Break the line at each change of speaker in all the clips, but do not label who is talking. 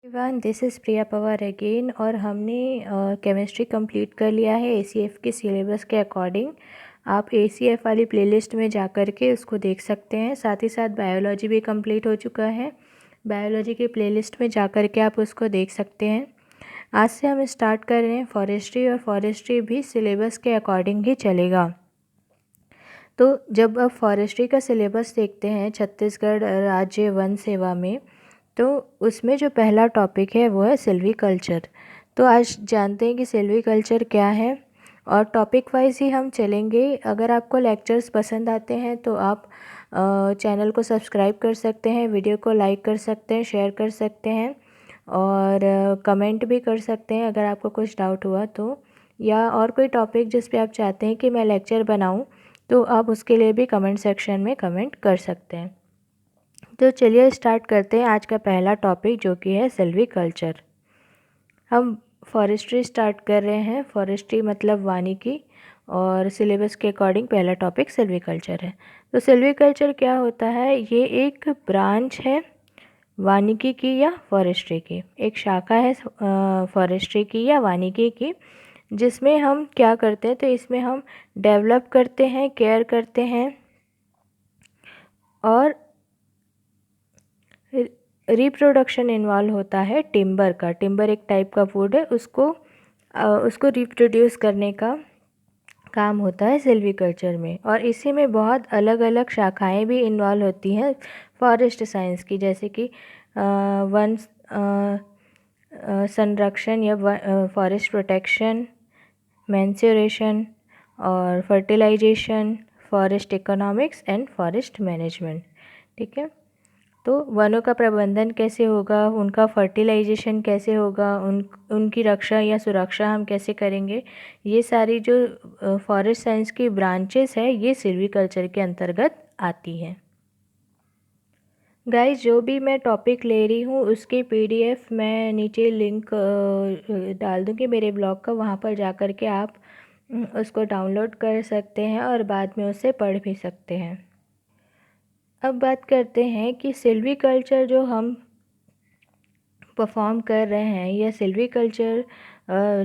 Everyone, this is Priya Pawar again. और हमने chemistry complete कर लिया है एसीएफ के सिलेबस के अकॉर्डिंग। आप एसीएफ वाली प्लेलिस्ट में जा कर के उसको देख सकते हैं। साथ ही साथ बायोलॉजी भी कंप्लीट हो चुका है। बायोलॉजी की प्लेलिस्ट में जा कर के आप उसको देख सकते हैं। आज से हम स्टार्ट कर रहे हैं फॉरेस्ट्री, और फॉरेस्ट्री भी सिलेबस के अकॉर्डिंग ही चलेगा। तो जब आप फॉरेस्ट्री का सिलेबस देखते हैं छत्तीसगढ़ राज्य वन सेवा में, तो उसमें जो पहला टॉपिक है वो है सिल्वीकल्चर। तो आज जानते हैं कि सिल्वीकल्चर क्या है, और टॉपिक वाइज ही हम चलेंगे। अगर आपको लेक्चर्स पसंद आते हैं तो आप चैनल को सब्सक्राइब कर सकते हैं, वीडियो को लाइक कर सकते हैं, शेयर कर सकते हैं, और कमेंट भी कर सकते हैं अगर आपको कुछ डाउट हुआ तो, या और कोई टॉपिक जिस पे आप चाहते हैं कि मैं लेक्चर बनाऊं, तो आप उसके लिए भी कमेंट सेक्शन में कमेंट कर सकते हैं। तो चलिए स्टार्ट करते हैं आज का पहला टॉपिक, जो कि है सिल्वीकल्चर। हम फॉरेस्ट्री स्टार्ट कर रहे हैं। फॉरेस्ट्री मतलब वानिकी, और सिलेबस के अकॉर्डिंग पहला टॉपिक सिल्वीकल्चर है। तो सिल्वीकल्चर क्या होता है? ये एक ब्रांच है वानिकी की या फॉरेस्ट्री की, एक शाखा है फॉरेस्ट्री की या वानिकी की, जिसमें हम क्या करते हैं, तो इसमें हम डेवलप करते हैं, केयर करते हैं, और रिप्रोडक्शन इन्वॉल्व होता है टिम्बर का। टिम्बर एक टाइप का वुड है, उसको रिप्रोड्यूस करने का काम होता है सिल्वीकल्चर में। और इसी में बहुत अलग अलग शाखाएं भी इन्वॉल्व होती हैं फॉरेस्ट साइंस की, जैसे कि वन संरक्षण या फॉरेस्ट प्रोटेक्शन, मेंस्योरेशन, और fertilization, forest economics and forest management. ठीक है। तो वनों का प्रबंधन कैसे होगा, उनका फर्टिलाइजेशन कैसे होगा, उनकी रक्षा या सुरक्षा हम कैसे करेंगे, ये सारी जो फॉरेस्ट साइंस की ब्रांचेस है, ये सिल्वीकल्चर के अंतर्गत आती हैं। गाइस, जो भी मैं टॉपिक ले रही हूँ उसकी पीडीएफ मैं नीचे लिंक डाल दूँगी मेरे ब्लॉग का, वहाँ पर जा कर के आप उसको डाउनलोड कर सकते हैं और बाद में उसे पढ़ भी सकते हैं। अब बात करते हैं कि सिल्वीकल्चर जो हम परफॉर्म कर रहे हैं, यह सिल्वीकल्चर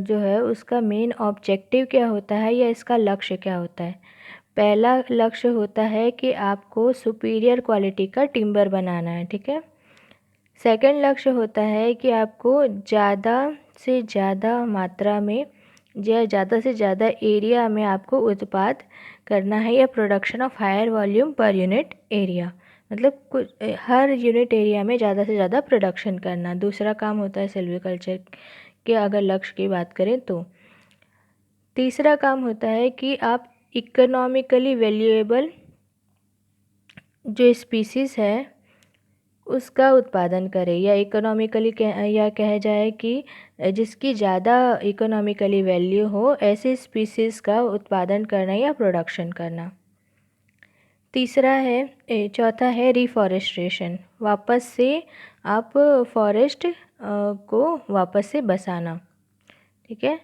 जो है उसका मेन ऑब्जेक्टिव क्या होता है या इसका लक्ष्य क्या होता है। पहला लक्ष्य होता है कि आपको सुपीरियर क्वालिटी का टिम्बर बनाना है। ठीक है। सेकंड लक्ष्य होता है कि आपको ज़्यादा से ज़्यादा मात्रा में या ज़्यादा से ज़्यादा एरिया में आपको उत्पाद करना है, या production of higher volume per unit area, मतलब कुछ हर यूनिट एरिया में ज़्यादा से ज़्यादा प्रोडक्शन करना दूसरा काम होता है सिल्वीकल्चर के, अगर लक्ष्य की बात करें तो। तीसरा काम होता है कि आप इकोनॉमिकली वैल्यूएबल जो स्पीसीज़ है उसका उत्पादन करें, या इकोनॉमिकली या कहा जाए कि जिसकी ज़्यादा इकोनॉमिकली वैल्यू हो, ऐसे स्पीसीज़ का उत्पादन करना या प्रोडक्शन करना। चौथा है रिफॉरेस्टेशन, वापस से आप फॉरेस्ट को वापस से बसाना। ठीक है।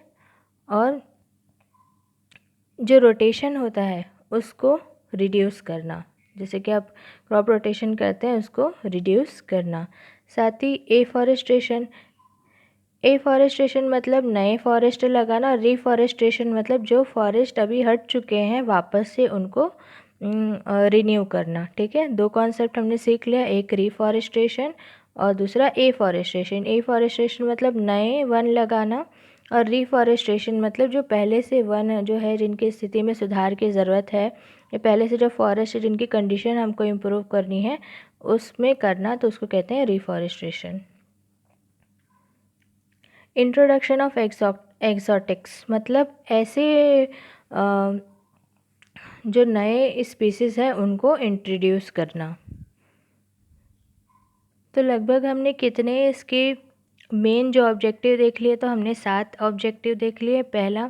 और जो रोटेशन होता है उसको रिड्यूस करना, जैसे कि आप क्रॉप रोटेशन करते हैं उसको रिड्यूस करना। साथ ही एफॉरेस्टेशन मतलब नए फॉरेस्ट लगाना, और रिफॉरेस्टेशन मतलब जो फॉरेस्ट अभी हट चुके हैं वापस से उनको रिन्यू करना। ठीक है। दो कॉन्सेप्ट हमने सीख लिया, एक रिफॉरेस्टेशन और दूसरा एफॉरेस्टेशन। एफॉरेस्टेशन मतलब नए वन लगाना, और रिफॉरेस्टेशन मतलब जो पहले से वन जो है जिनकी स्थिति में सुधार की ज़रूरत है, या पहले से जो फॉरेस्ट है जिनकी कंडीशन हमको इम्प्रूव करनी है उसमें करना, तो उसको कहते हैं रिफॉरेस्टेशन। इंट्रोडक्शन ऑफ एक्सोटिक्स मतलब ऐसे जो नए स्पीसीज़ हैं उनको इंट्रोड्यूस करना। तो लगभग हमने कितने इसके मेन जो ऑब्जेक्टिव देख लिए, तो हमने 7 ऑब्जेक्टिव देख लिए। पहला,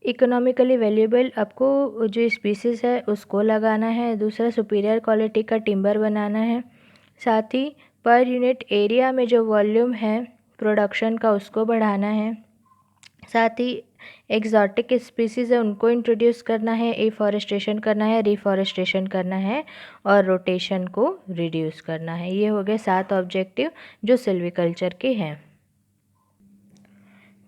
इकोनॉमिकली वैल्यूएबल आपको जो स्पीसीज़ है उसको लगाना है। दूसरा, सुपीरियर क्वालिटी का टिम्बर बनाना है। साथ ही पर यूनिट एरिया में जो वॉल्यूम है प्रोडक्शन का उसको बढ़ाना है। साथ ही एक्जॉटिक स्पीसीज़ है उनको इंट्रोड्यूस करना है, एफॉरेस्टेशन करना है, रिफॉरेस्टेशन करना है और रोटेशन को रिड्यूस करना है। ये हो गए 7 ऑब्जेक्टिव जो सिल्वीकल्चर के हैं।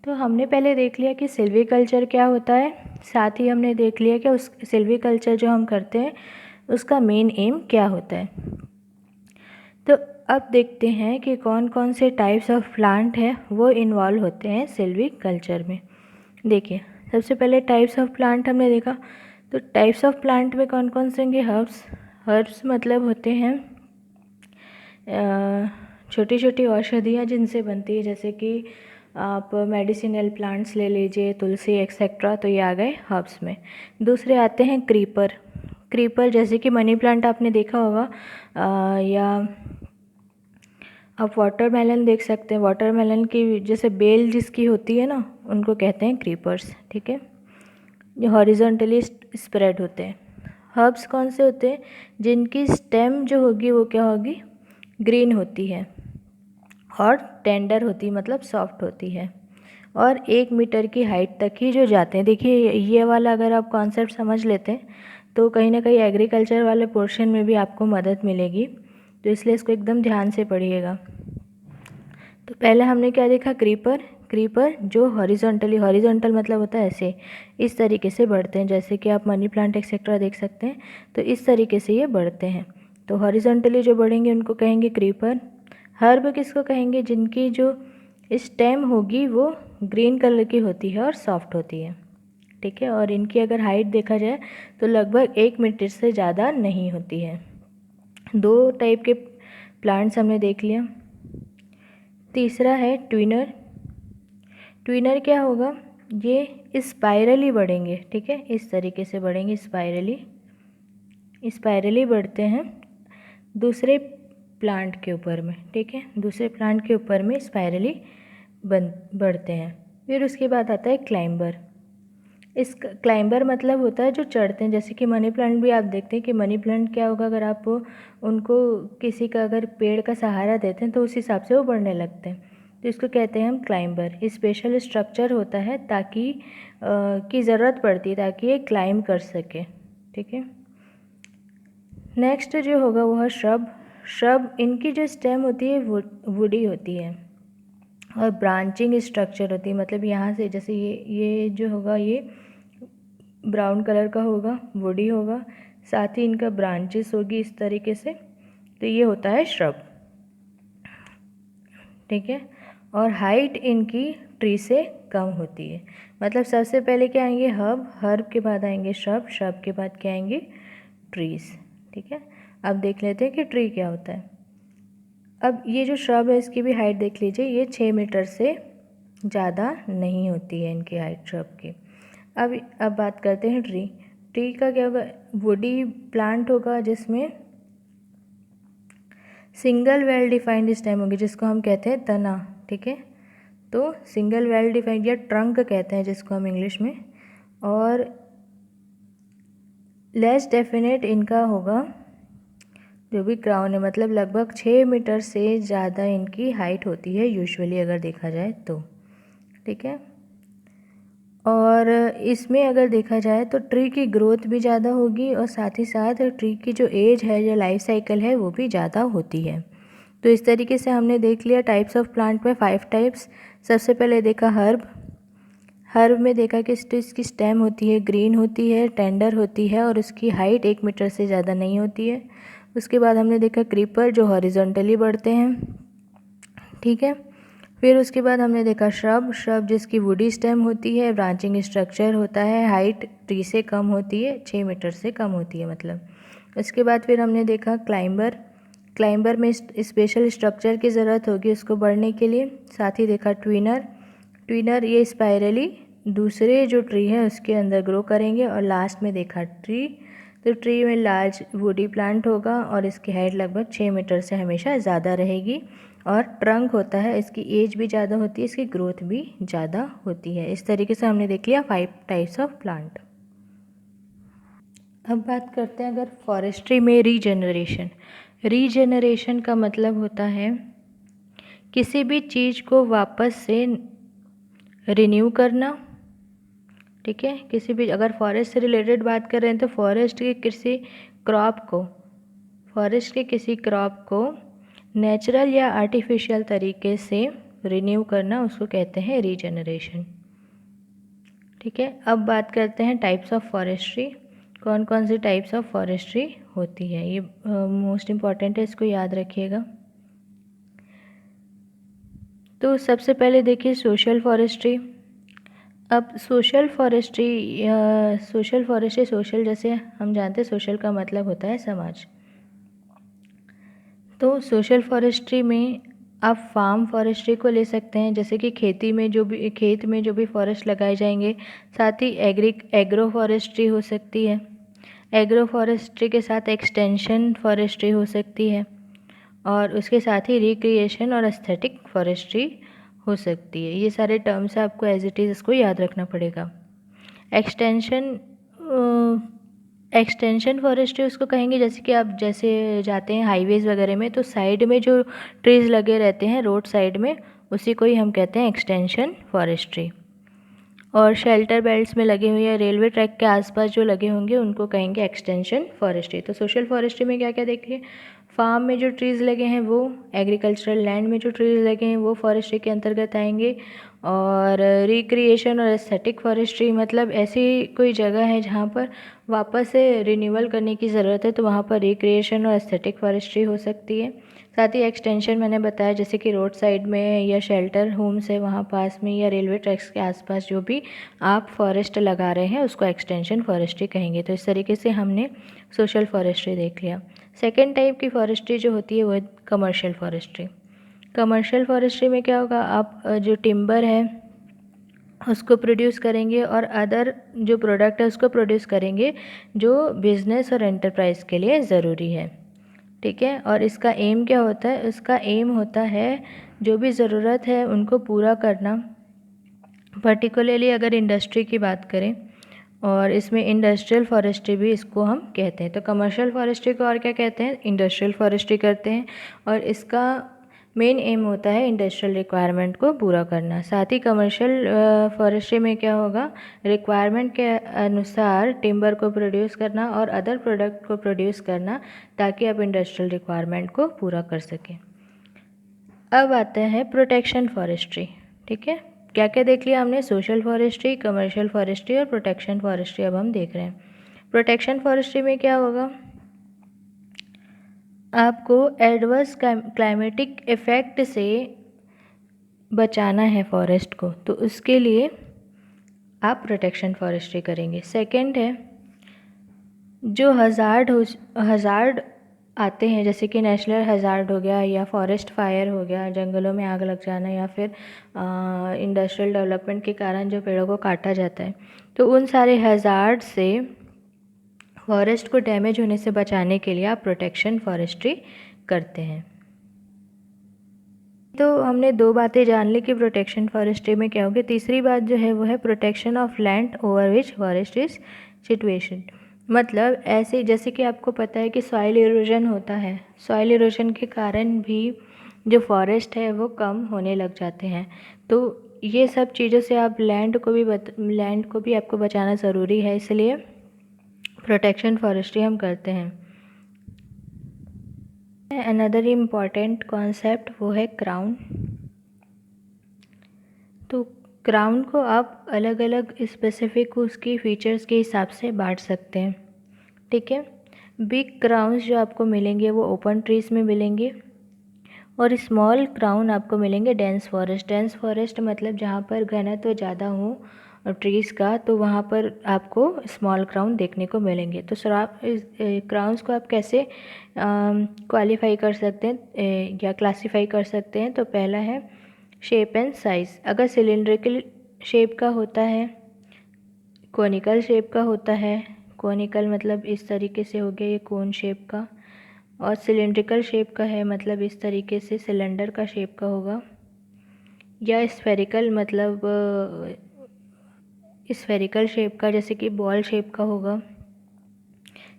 तो हमने पहले देख लिया कि सिल्वीकल्चर क्या होता है, साथ ही हमने देख लिया कि उस सिल्वीकल्चर जो हम करते हैं उसका मेन एम क्या होता है। तो अब देखते हैं कि कौन कौन से टाइप्स ऑफ प्लांट हैं वो इन्वॉल्व होते हैं सिल्वीकल्चर में। देखिए, सबसे पहले टाइप्स ऑफ प्लांट हमने देखा। तो टाइप्स ऑफ प्लांट में कौन कौन से होंगे? हर्ब्स। हर्ब्स मतलब होते हैं छोटी छोटी औषधियाँ जिनसे बनती है, जैसे कि आप मेडिसिनल प्लांट्स ले लीजिए, तुलसी एक्सेट्रा, तो ये आ गए हर्ब्स में। दूसरे आते हैं क्रीपर। क्रीपर जैसे कि मनी प्लांट आपने देखा होगा, या आप वाटरमेलन देख सकते हैं। वाटरमेलन की जैसे बेल जिसकी होती है ना, उनको कहते हैं क्रीपर्स, ठीक है, जो हॉरिजॉन्टली स्प्रेड होते हैं। हर्ब्स कौन से होते हैं? जिनकी स्टेम जो होगी वो क्या होगी? ग्रीन होती है और टेंडर होती है, मतलब सॉफ्ट होती है, और 1 मीटर की हाइट तक ही जो जाते हैं। देखिए, ये वाला अगर आप कॉन्सेप्ट समझ लेते हैं तो कहीं ना कहीं एग्रीकल्चर वाले पोर्शन में भी आपको मदद मिलेगी, तो इसलिए इसको एकदम ध्यान से पढ़िएगा। तो पहले हमने क्या देखा? क्रीपर। क्रीपर जो हॉरिजॉन्टल मतलब होता है ऐसे, इस तरीके से बढ़ते हैं, जैसे कि आप मनी प्लांट एक्सेट्रा देख सकते हैं, तो इस तरीके से ये बढ़ते हैं। तो हॉरिजॉन्टली जो बढ़ेंगे उनको कहेंगे क्रीपर। हर्ब किसको कहेंगे? जिनकी जो स्टेम होगी वो ग्रीन कलर की होती है और सॉफ्ट होती है, ठीक है, और इनकी अगर हाइट देखा जाए तो लगभग 1 मीटर से ज़्यादा नहीं होती है। 2 टाइप के प्लांट्स हमने देख लिया। तीसरा है ट्विनर। ट्विनर क्या होगा? ये स्पाइरली बढ़ेंगे, ठीक है, इस तरीके से बढ़ेंगे, स्पाइरली बढ़ते हैं दूसरे प्लांट के ऊपर में, ठीक है, दूसरे प्लांट के ऊपर में स्पाइरली बढ़ते हैं। फिर उसके बाद आता है क्लाइंबर। इस क्लाइंबर मतलब होता है जो चढ़ते हैं, जैसे कि मनी प्लांट भी आप देखते हैं कि मनी प्लांट क्या होगा, अगर आप उनको किसी का अगर पेड़ का सहारा देते हैं तो उस हिसाब से वो बढ़ने लगते हैं, तो इसको कहते हैं हम क्लाइंबर। स्पेशल स्ट्रक्चर होता है ताकि की ज़रूरत पड़ती है ताकि ये क्लाइंब कर सके, ठीक है। नेक्स्ट जो होगा वो है श्रब। श्रब, इनकी जो स्टेम होती है वुडी होती है और ब्रांचिंग स्ट्रक्चर होती है, मतलब यहाँ से जैसे ये जो होगा ये ब्राउन कलर का होगा, वुडी होगा, साथ ही इनका ब्रांचेस होगी इस तरीके से, तो ये होता है श्रब, ठीक है। और हाइट इनकी ट्री से कम होती है, मतलब सबसे पहले क्या आएंगे? हर्ब, हर्ब के बाद आएंगे श्रब, श्रब के बाद क्या आएंगे? ट्रीज़, ठीक है। अब देख लेते हैं कि ट्री क्या होता है। अब ये जो श्रब है इसकी भी हाइट देख लीजिए, ये 6 मीटर से ज़्यादा नहीं होती है इनकी हाइट श्रब की। अब बात करते हैं ट्री। ट्री का क्या होगा? वुडी प्लांट होगा जिसमें सिंगल वेल डिफाइंड स्टेम होगी, जिसको हम कहते हैं तना, ठीक है। तो सिंगल वेल डिफाइंड या ट्रंक कहते हैं जिसको हम इंग्लिश में, और लेस डेफिनेट इनका होगा जो भी क्राउन है, मतलब लगभग 6 मीटर से ज़्यादा इनकी हाइट होती है यूजुअली अगर देखा जाए तो, ठीक है। और इसमें अगर देखा जाए तो ट्री की ग्रोथ भी ज़्यादा होगी और साथ ही साथ ट्री की जो एज है, जो लाइफ साइकिल है, वो भी ज़्यादा होती है। तो इस तरीके से हमने देख लिया टाइप्स ऑफ प्लांट में 5 टाइप्स। सबसे पहले देखा हर्ब। हर्ब में देखा कि इसकी स्टेम होती है, ग्रीन होती है, टेंडर होती है और उसकी हाइट 1 मीटर से ज़्यादा नहीं होती है। उसके बाद हमने देखा क्रीपर जो हॉरिजॉन्टली बढ़ते हैं, ठीक है। फिर उसके बाद हमने देखा श्रब। श्रब जिसकी वुडी स्टेम होती है, ब्रांचिंग स्ट्रक्चर होता है, हाइट ट्री से कम होती है, 6 मीटर से कम होती है मतलब। उसके बाद फिर हमने देखा क्लाइंबर। क्लाइंबर में स्पेशल स्ट्रक्चर की ज़रूरत होगी उसको बढ़ने के लिए। साथ ही देखा ट्विनर। ट्विनर ये स्पाइरली दूसरे जो ट्री है उसके अंदर ग्रो करेंगे। और लास्ट में देखा ट्री। तो ट्री में लार्ज वुडी प्लांट होगा और इसकी हाइट लगभग 6 मीटर से हमेशा ज़्यादा रहेगी। और ट्रंक होता है, इसकी एज भी ज़्यादा होती है, इसकी ग्रोथ भी ज़्यादा होती है। इस तरीके से हमने देख लिया 5 टाइप्स ऑफ प्लांट। अब बात करते हैं अगर फॉरेस्ट्री में रीजेनरेशन। रीजेनरेशन का मतलब होता है किसी भी चीज़ को वापस से रिन्यू करना, ठीक है। किसी भी अगर फॉरेस्ट से रिलेटेड बात कर रहे हैं तो फॉरेस्ट के किसी क्रॉप को नेचुरल या आर्टिफिशियल तरीके से रिन्यू करना, उसको कहते हैं रीजनरेशन। ठीक है। अब बात करते हैं टाइप्स ऑफ फॉरेस्ट्री। कौन कौन सी टाइप्स ऑफ फॉरेस्ट्री होती है, ये मोस्ट इम्पॉर्टेंट है, इसको याद रखिएगा। तो सबसे पहले देखिए सोशल फॉरेस्ट्री। अब सोशल फॉरेस्ट्री, सोशल जैसे हम जानते हैं सोशल का मतलब होता है समाज। तो सोशल फॉरेस्ट्री में आप फार्म फॉरेस्ट्री को ले सकते हैं, जैसे कि खेत में जो भी फॉरेस्ट लगाए जाएंगे। साथ ही एग्रो फॉरेस्ट्री हो सकती है। एग्रो फॉरेस्ट्री के साथ एक्सटेंशन फॉरेस्ट्री हो सकती है, और उसके साथ ही रिक्रिएशन और एस्थेटिक फॉरेस्ट्री हो सकती है। ये सारे टर्म्स आपको एज इट इज़ इसको याद रखना पड़ेगा। एक्सटेंशन फॉरेस्ट्री उसको कहेंगे, जैसे कि आप जैसे जाते हैं हाईवेज़ वगैरह में, तो साइड में जो ट्रीज़ लगे रहते हैं रोड साइड में, उसी को ही हम कहते हैं एक्सटेंशन फॉरेस्ट्री। और शेल्टर बेल्ट्स में लगे हुए या रेलवे ट्रैक के आसपास जो लगे होंगे उनको कहेंगे एक्सटेंशन फॉरेस्ट्री। तो सोशल फॉरेस्ट्री में क्या क्या देखिए, फार्म में जो ट्रीज़ लगे हैं वो, एग्रीकल्चरल लैंड में जो ट्रीज़ लगे हैं वो फॉरेस्ट्री के अंतर्गत आएंगे। और रिक्रिएशन और एस्थेटिक फॉरेस्ट्री मतलब ऐसी कोई जगह है जहाँ पर वापस से रिन्यूअल करने की ज़रूरत है, तो वहाँ पर रिक्रिएशन और एस्थेटिक फॉरेस्ट्री हो सकती है। साथ ही एक्सटेंशन मैंने बताया, जैसे कि रोड साइड में या शेल्टर होम्स है वहाँ पास में, या रेलवे ट्रैक्स के आसपास जो भी आप फॉरेस्ट लगा रहे हैं उसको एक्सटेंशन फॉरेस्ट्री कहेंगे। तो इस तरीके से हमने सोशल फॉरेस्ट्री देख लिया। सेकेंड टाइप की फॉरेस्ट्री जो होती है वो है कमर्शियल फॉरेस्ट्री। कमर्शियल फॉरेस्ट्री में क्या होगा, आप जो टिम्बर है उसको प्रोड्यूस करेंगे और अदर जो प्रोडक्ट है उसको प्रोड्यूस करेंगे जो बिज़नेस और एंटरप्राइज के लिए ज़रूरी है। ठीक है। और इसका एम क्या होता है, इसका एम होता है जो भी ज़रूरत है उनको पूरा करना। पर्टिकुलरली अगर इंडस्ट्री की बात करें, और इसमें इंडस्ट्रियल फॉरेस्ट्री भी इसको हम कहते हैं। तो कमर्शियल फॉरेस्ट्री को और क्या कहते हैं, इंडस्ट्रियल फॉरेस्ट्री करते हैं, और इसका मेन एम होता है इंडस्ट्रियल रिक्वायरमेंट को पूरा करना। साथ ही कमर्शियल फॉरेस्ट्री में क्या होगा, रिक्वायरमेंट के अनुसार टिम्बर को प्रोड्यूस करना और अदर प्रोडक्ट को प्रोड्यूस करना, ताकि आप इंडस्ट्रियल रिक्वायरमेंट को पूरा कर सकें। अब आता है प्रोटेक्शन फॉरेस्ट्री। ठीक है। क्या क्या देख लिया हमने, सोशल फॉरेस्ट्री, कमर्शियल फॉरेस्ट्री और प्रोटेक्शन फॉरेस्ट्री अब हम देख रहे हैं। प्रोटेक्शन फॉरेस्ट्री में क्या होगा, आपको एडवर्स क्लाइमेटिक इफ़ेक्ट से बचाना है फॉरेस्ट को, तो उसके लिए आप प्रोटेक्शन फॉरेस्ट्री करेंगे। सेकंड है जो हज़ार्ड आते हैं, जैसे कि नेशनल हज़ार्ड हो गया या फॉरेस्ट फायर हो गया, जंगलों में आग लग जाना, या फिर इंडस्ट्रियल डेवलपमेंट के कारण जो पेड़ों को काटा जाता है, तो उन सारे हज़ार्ड से फॉरेस्ट को डैमेज होने से बचाने के लिए आप प्रोटेक्शन फॉरेस्ट्री करते हैं। तो हमने दो बातें जान ली कि प्रोटेक्शन फॉरेस्ट्री में क्या होगी। तीसरी बात जो है वो है protection of land over which forest is situation. मतलब ऐसे, जैसे कि आपको पता है कि सॉइल इरोजन होता है, सॉइल इरोजन के कारण भी जो फॉरेस्ट है वो कम होने लग जाते हैं। तो ये सब चीज़ों से आप लैंड को भी आपको बचाना ज़रूरी है, इसलिए प्रोटेक्शन फॉरेस्ट्री हम करते हैं। अनदर इम्पॉर्टेंट कॉन्सेप्ट वो है क्राउन। तो क्राउन को आप अलग अलग स्पेसिफिक उसकी फीचर्स के हिसाब से बांट सकते हैं। ठीक है। बिग क्राउन्स जो आपको मिलेंगे वो ओपन ट्रीज में मिलेंगे, और स्मॉल क्राउन आपको मिलेंगे डेंस फॉरेस्ट। डेंस फॉरेस्ट मतलब जहाँ पर घनत्व ज़्यादा हो ट्रीज़ का, तो वहाँ पर आपको स्मॉल क्राउन देखने को मिलेंगे। तो क्राउन्स को आप कैसे क्वालिफाई कर सकते हैं या क्लासीफाई कर सकते हैं, तो पहला है शेप एंड साइज़। अगर सिलिंड्रिकल शेप का होता है, कोनिकल शेप का होता है, कोनिकल मतलब इस तरीके से हो गया ये कोन शेप का, और सिलिंड्रिकल शेप का है मतलब इस तरीके से सिलेंडर का शेप का होगा, या स्फेरिकल मतलब स्फेरिकल शेप का जैसे कि बॉल शेप का होगा,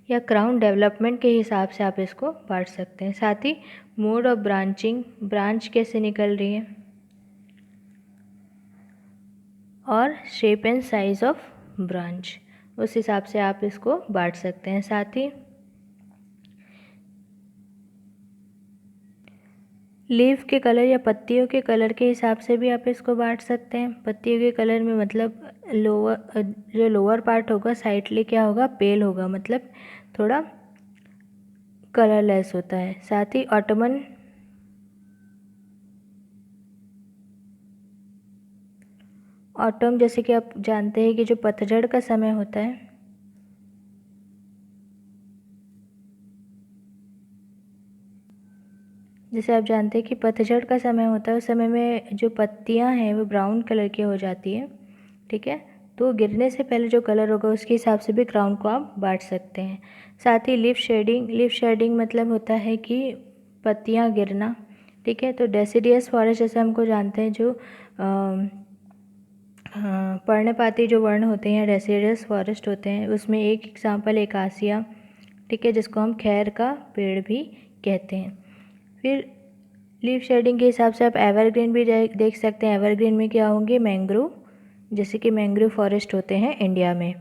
या क्राउन डेवलपमेंट के हिसाब से आप इसको बांट सकते हैं। साथ ही मोड ऑफ ब्रांचिंग, ब्रांच कैसे निकल रही है, और shape and size of branch, उस हिसाब से आप इसको बांट सकते हैं। साथ ही लीफ के कलर या पत्तियों के कलर के हिसाब से भी आप इसको बांट सकते हैं। पत्तियों के कलर में मतलब जो लोअर पार्ट होगा साइडली क्या होगा, पेल होगा, मतलब थोड़ा कलरलेस होता है। साथ ही ऑटम जैसे कि आप जानते हैं कि जो पतझड़ का समय होता है, जैसे आप जानते हैं कि पतझड़ का समय होता है, उस समय में जो पत्तियां हैं वो ब्राउन कलर की हो जाती है, ठीक है। तो गिरने से पहले जो कलर होगा उसके हिसाब से भी क्राउन को आप बांट सकते हैं। साथ ही लीफ शेडिंग मतलब होता है कि पत्तियां गिरना, ठीक है। तो डेसिडियस फॉरेस्ट जैसे हमको जानते हैं, जो पर्णपाती जो वर्ण होते हैं डेसिडियस फॉरेस्ट होते हैं, उसमें एक एग्जाम्पल एकासिया, ठीक है, जिसको हम खैर का पेड़ भी कहते हैं। फिर लीफ शेडिंग के हिसाब से आप एवरग्रीन भी देख सकते हैं। एवरग्रीन में क्या होंगे, मैंग्रोव, जैसे कि मैंग्रोव फॉरेस्ट होते हैं इंडिया में।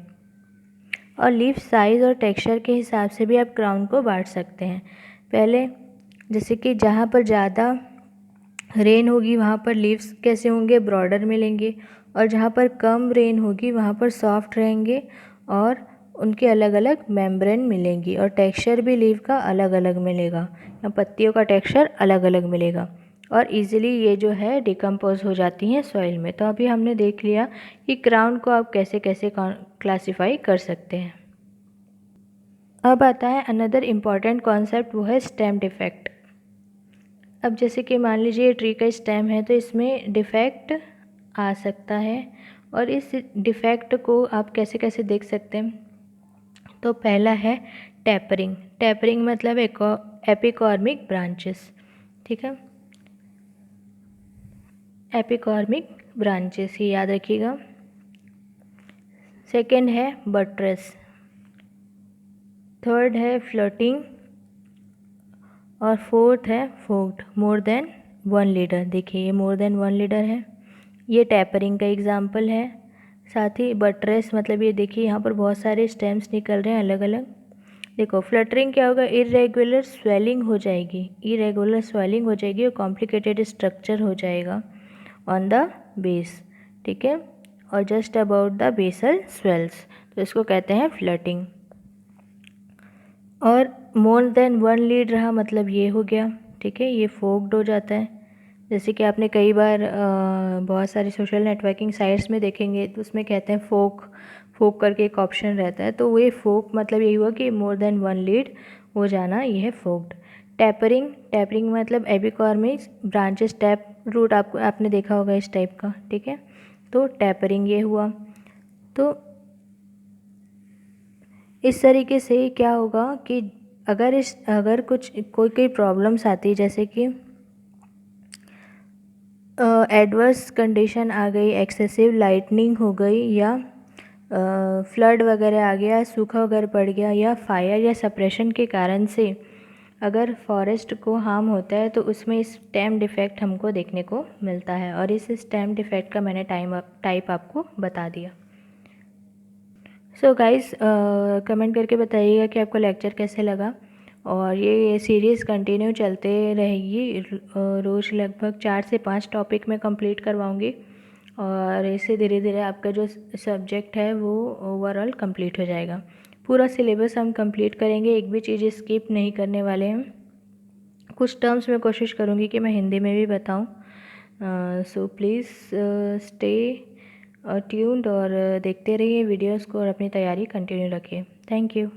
और लीफ साइज़ और टेक्सचर के हिसाब से भी आप क्राउन को बांट सकते हैं। पहले जैसे कि जहाँ पर ज़्यादा रेन होगी वहाँ पर लीव्स कैसे होंगे, ब्रॉडर मिलेंगे, और जहाँ पर कम रेन होगी वहाँ पर सॉफ्ट रहेंगे और उनके अलग अलग मेम्ब्रेन मिलेंगी, और टेक्सचर भी लीव का अलग अलग मिलेगा, या पत्तियों का टेक्सचर अलग अलग मिलेगा, और इजीली ये जो है डिकम्पोज हो जाती हैं सॉइल में। तो अभी हमने देख लिया कि क्राउन को आप कैसे कैसे क्लासीफाई कर सकते हैं। अब आता है अनदर इम्पॉर्टेंट कॉन्सेप्ट, वो है स्टेम डिफेक्ट। अब जैसे कि मान लीजिए ट्री का स्टेम है तो इसमें डिफेक्ट आ सकता है, और इस डिफेक्ट को आप कैसे कैसे देख सकते हैं। तो पहला है टेपरिंग मतलब एपिकॉर्मिक ब्रांचेस, ठीक है, एपिकॉर्मिक ब्रांचेस, ये याद रखिएगा। सेकेंड है बट्रेस, थर्ड है फ्लोटिंग, और फोर्थ है फोक्ड, मोर देन 1 लीटर। देखिए ये मोर देन 1 लीटर है, ये टेपरिंग का एग्जाम्पल है। साथ ही बट्रेस मतलब ये देखिए यहाँ पर बहुत सारे स्टेम्स निकल रहे हैं अलग अलग। देखो फ्लटरिंग क्या होगा, इरेगुलर स्वेलिंग हो जाएगी और कॉम्प्लिकेटेड स्ट्रक्चर हो जाएगा ऑन द बेस, ठीक है, और just about the basal swells, तो इसको कहते हैं फ्लटिंग। और मोर देन 1 लीड रहा मतलब ये हो गया, ठीक है, ये फोक्ड हो जाता है। जैसे कि आपने कई बार बहुत सारी सोशल नेटवर्किंग साइट्स में देखेंगे तो उसमें कहते हैं फोक करके एक ऑप्शन रहता है, तो ये फोक मतलब यही हुआ कि मोर देन 1 लीड हो जाना, ये है फोक्ड। टेपरिंग मतलब एपिकॉर्मिक ब्रांचेस, टैप रूट आपने देखा होगा इस टाइप का, ठीक है, तो टेपरिंग ये हुआ। तो इस तरीके से क्या होगा कि अगर कोई प्रॉब्लम्स आती है, जैसे कि एडवर्स कंडीशन आ गई, एक्सेसिव लाइटनिंग हो गई, या फ्लड वगैरह आ गया, सूखा वगैरह पड़ गया, या फायर या सप्रेशन के कारण से अगर फॉरेस्ट को हार्म होता है तो उसमें स्टेम डिफेक्ट हमको देखने को मिलता है, और इस स्टेम डिफेक्ट का मैंने टाइप आपको बता दिया। सो गाइस कमेंट करके बताइएगा कि आपको लेक्चर कैसे लगा, और ये सीरीज़ कंटिन्यू चलते रहेगी, रोज़ लगभग 4 से 5 टॉपिक में कंप्लीट करवाऊँगी, और इससे धीरे धीरे आपका जो सब्जेक्ट है वो ओवरऑल कंप्लीट हो जाएगा। पूरा सिलेबस हम कंप्लीट करेंगे, एक भी चीज़ स्किप नहीं करने वाले हैं। कुछ टर्म्स में कोशिश करूँगी कि मैं हिंदी में भी बताऊँ, सो प्लीज़ स्टे ट्यून्ड, और देखते रहिए वीडियोस को और अपनी तैयारी कंटिन्यू रखिए। Thank you.